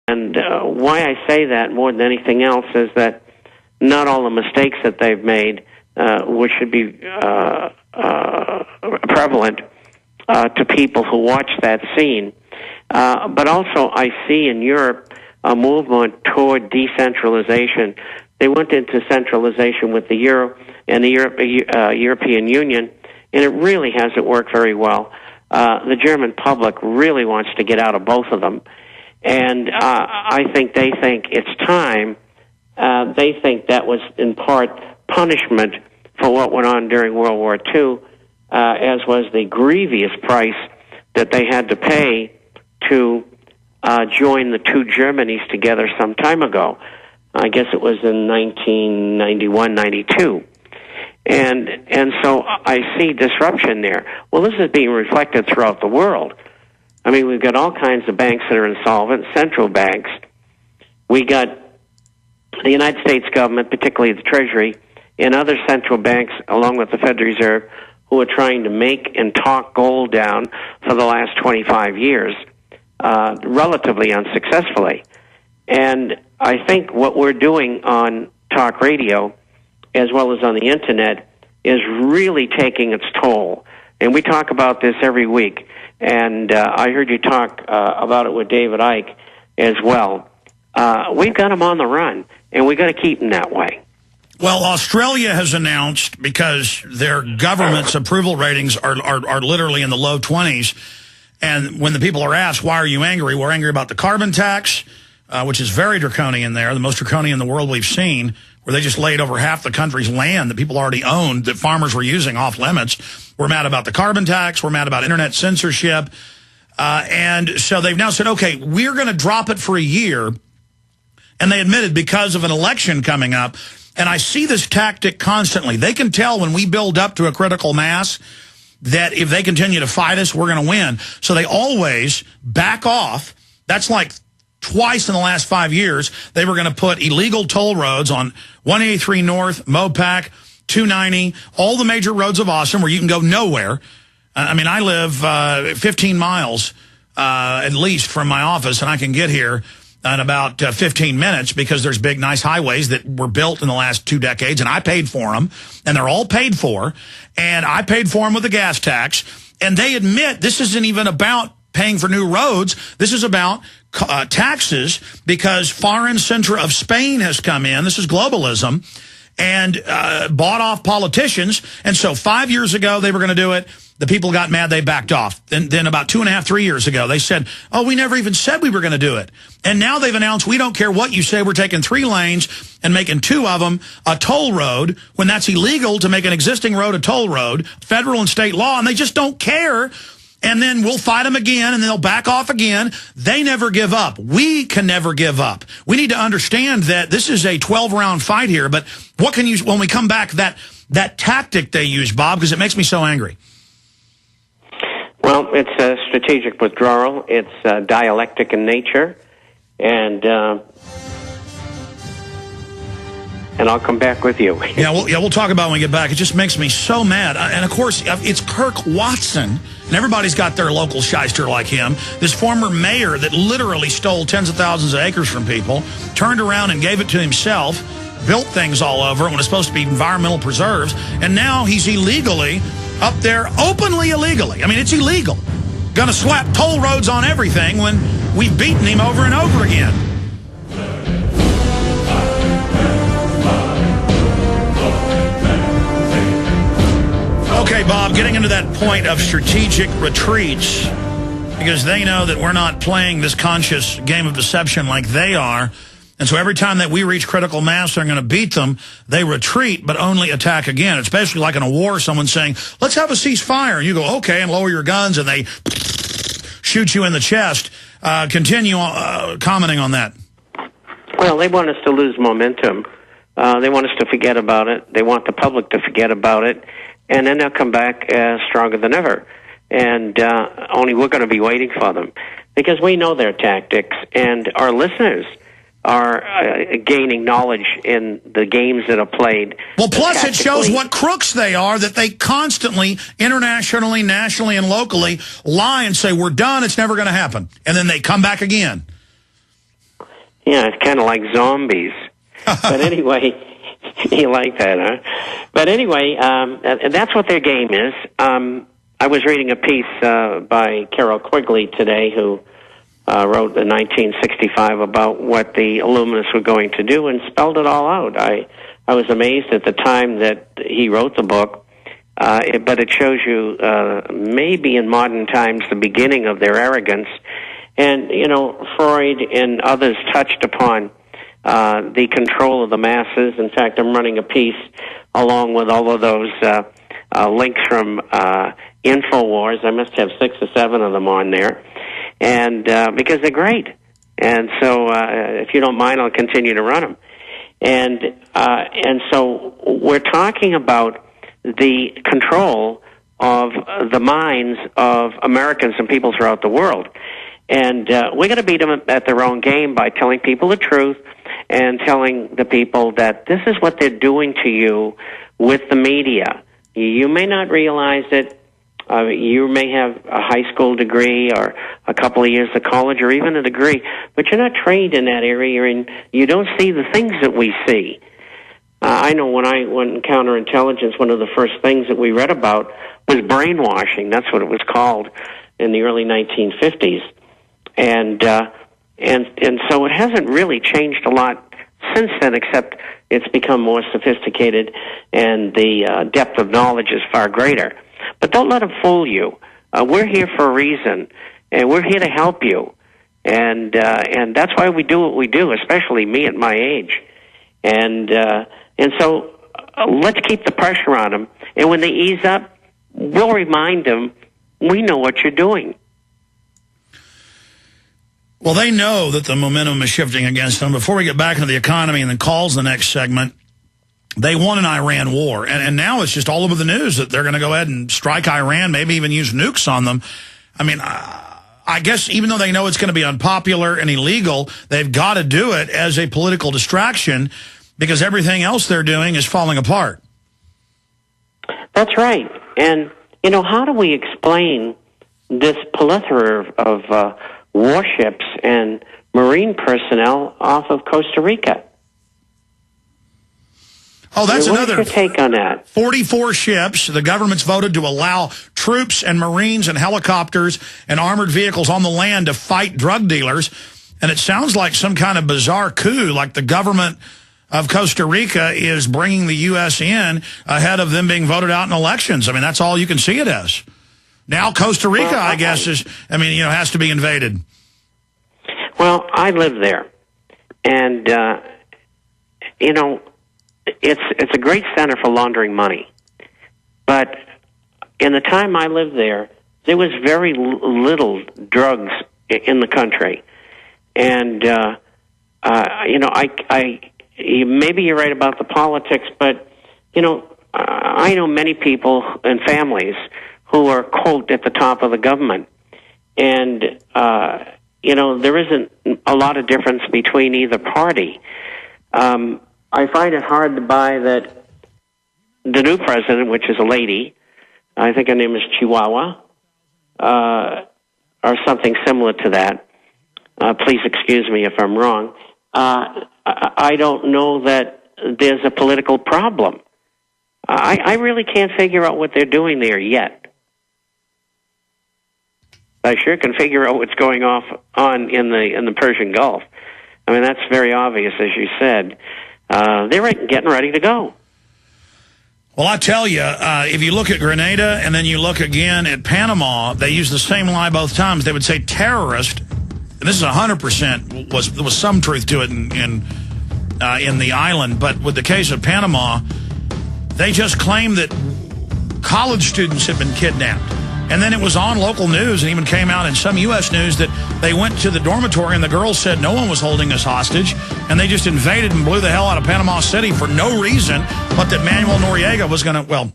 And why I say that more than anything else is that not all the mistakes that they've made, which should be prevalent to people who watch that scene. But also I see in Europe a movement toward decentralization. They went into centralization with the Euro and the European Union, and it really hasn't worked very well. The German public really wants to get out of both of them. And I think they think it's time. They think that was in part punishment for what went on during World War II, as was the grievous price that they had to pay to join the two Germanys together some time ago. I guess it was in 1991, 92. And so I see disruption there. Well, this is being reflected throughout the world. I mean, we've got all kinds of banks that are insolvent, central banks. We got the United States government, particularly the Treasury, and other central banks, along with the Federal Reserve, who are trying to make and talk gold down for the last 25 years, relatively unsuccessfully. And I think what we're doing on talk radio, as well as on the Internet, is really taking its toll. And we talk about this every week. And I heard you talk about it with David Icke as well. We've got them on the run, and we've got to keep them that way. Well, Australia has announced, because their government's approval ratings are literally in the low 20s, and when the people are asked, why are you angry? We're angry about the carbon tax, which is very draconian there, the most draconian in the world we've seen, where they just laid over half the country's land that people already owned, that farmers were using off limits. We're mad about the carbon tax. We're mad about internet censorship. And so they've now said, okay, we're going to drop it for a year. And they admitted because of an election coming up. And I see this tactic constantly. They can tell when we build up to a critical mass that if they continue to fight us, we're going to win. So they always back off. That's like twice in the last 5 years, they were going to put illegal toll roads on 183 North, Mopac, 290, all the major roads of Austin where you can go nowhere. I mean, I live 15 miles at least from my office, and I can get here in about 15 minutes because there's big, nice highways that were built in the last 2 decades, and I paid for them, and they're all paid for, and I paid for them with the gas tax, and they admit this isn't even about paying for new roads. This is about taxes, because foreign center of Spain has come in. This is globalism, and bought off politicians. And so 5 years ago, they were going to do it. The people got mad. They backed off. Then about 2.5, 3 years ago, they said, oh, we never even said we were going to do it. And now they've announced, we don't care what you say. We're taking 3 lanes and making 2 of them a toll road, when that's illegal to make an existing road a toll road, federal and state law, and they just don't care. And then we'll fight them again, and then they'll back off again. They never give up. We can never give up. We need to understand that this is a 12-round fight here. But what can you, when we come back, that tactic they use, Bob, because it makes me so angry. Well, it's a strategic withdrawal. It's dialectic in nature, and I'll come back with you. We'll talk about it when we get back. It just makes me so mad. And, of course, it's Kirk Watson, and everybody's got their local shyster like him, this former mayor that literally stole tens of thousands of acres from people, turned around and gave it to himself, built things all over it when it's supposed to be environmental preserves, and now he's illegally up there, openly illegally. I mean, it's illegal. Going to slap toll roads on everything when we've beaten him over and over again. Okay, Bob, getting into that point of strategic retreats, because they know that we're not playing this conscious game of deception like they are. And so every time that we reach critical mass, they're going to beat them. They retreat, but only attack again. It's basically like in a war, someone saying, let's have a ceasefire. And you go, okay, and lower your guns, and they shoot you in the chest. Continue commenting on that. Well, they want us to lose momentum. They want us to forget about it. They want the public to forget about it. And then they'll come back stronger than ever. And only we're going to be waiting for them. Because we know their tactics, and our listeners are gaining knowledge in the games that are played. Well, plus it shows what crooks they are, that they constantly, internationally, nationally, and locally, lie and say, we're done, it's never going to happen. And then they come back again. Yeah, it's kind of like zombies. But anyway, you like that, huh? But anyway, that's what their game is. I was reading a piece by Carol-Quigley today, who wrote in 1965 about what the Illuminists were going to do and spelled it all out. I was amazed at the time that he wrote the book, but it shows you maybe in modern times the beginning of their arrogance. And, you know, Freud and others touched upon the control of the masses. In fact, I'm running a piece along with all of those links from InfoWars. I must have 6 or 7 of them on there, and because they're great. And so, if you don't mind, I'll continue to run them. And so we're talking about the control of the minds of Americans and people throughout the world. And we're going to beat them at their own game by telling people the truth and telling the people that this is what they're doing to you with the media. You may not realize it. You may have a high school degree or a couple of years of college or even a degree, but you're not trained in that area, and you don't see the things that we see. I know when I went in counterintelligence, one of the first things that we read about was brainwashing. That's what it was called in the early 1950s. And so it hasn't really changed a lot since then, except it's become more sophisticated and the depth of knowledge is far greater. But don't let them fool you. We're here for a reason, and we're here to help you. And that's why we do what we do, especially me at my age. And so let's keep the pressure on them. And when they ease up, we'll remind them, we know what you're doing. Well, they know that the momentum is shifting against them. Before we get back into the economy and the calls in the next segment, they won an Iran war. And now it's just all over the news that they're going to go ahead and strike Iran, maybe even use nukes on them. I mean, I guess even though they know it's going to be unpopular and illegal, they've got to do it as a political distraction because everything else they're doing is falling apart. That's right. And, you know, how do we explain this plethora of warships and Marine personnel off of Costa Rica? Oh, that's another. What's your take on that? 44 ships. The government's voted to allow troops and Marines and helicopters and armored vehicles on the land to fight drug dealers. And it sounds like some kind of bizarre coup, like the government of Costa Rica is bringing the U.S. in ahead of them being voted out in elections. I mean, that's all you can see it as. Now Costa Rica, I guess, has to be invaded. Well, I live there. And, it's a great center for laundering money. But in the time I lived there was very little drugs in the country. And, maybe you're right about the politics, but, I know many people and families who are, quote, at the top of the government. And, there isn't a lot of difference between either party. I find it hard to buy that the new president, which is a lady, I think her name is Chihuahua, or something similar to that. Please excuse me if I'm wrong. I don't know that there's a political problem. I really can't figure out what they're doing there yet. I sure can figure out what's going on in the Persian Gulf. I mean, that's very obvious, as you said. They're getting ready to go. Well, I tell you, if you look at Grenada and then you look again at Panama, they use the same lie both times. They would say terrorist, and this is 100% was some truth to it in the island. But with the case of Panama, they just claimed that college students had been kidnapped. And then it was on local news and even came out in some U.S. news that they went to the dormitory and the girls said no one was holding us hostage. And they just invaded and blew the hell out of Panama City for no reason but that Manuel Noriega was going to,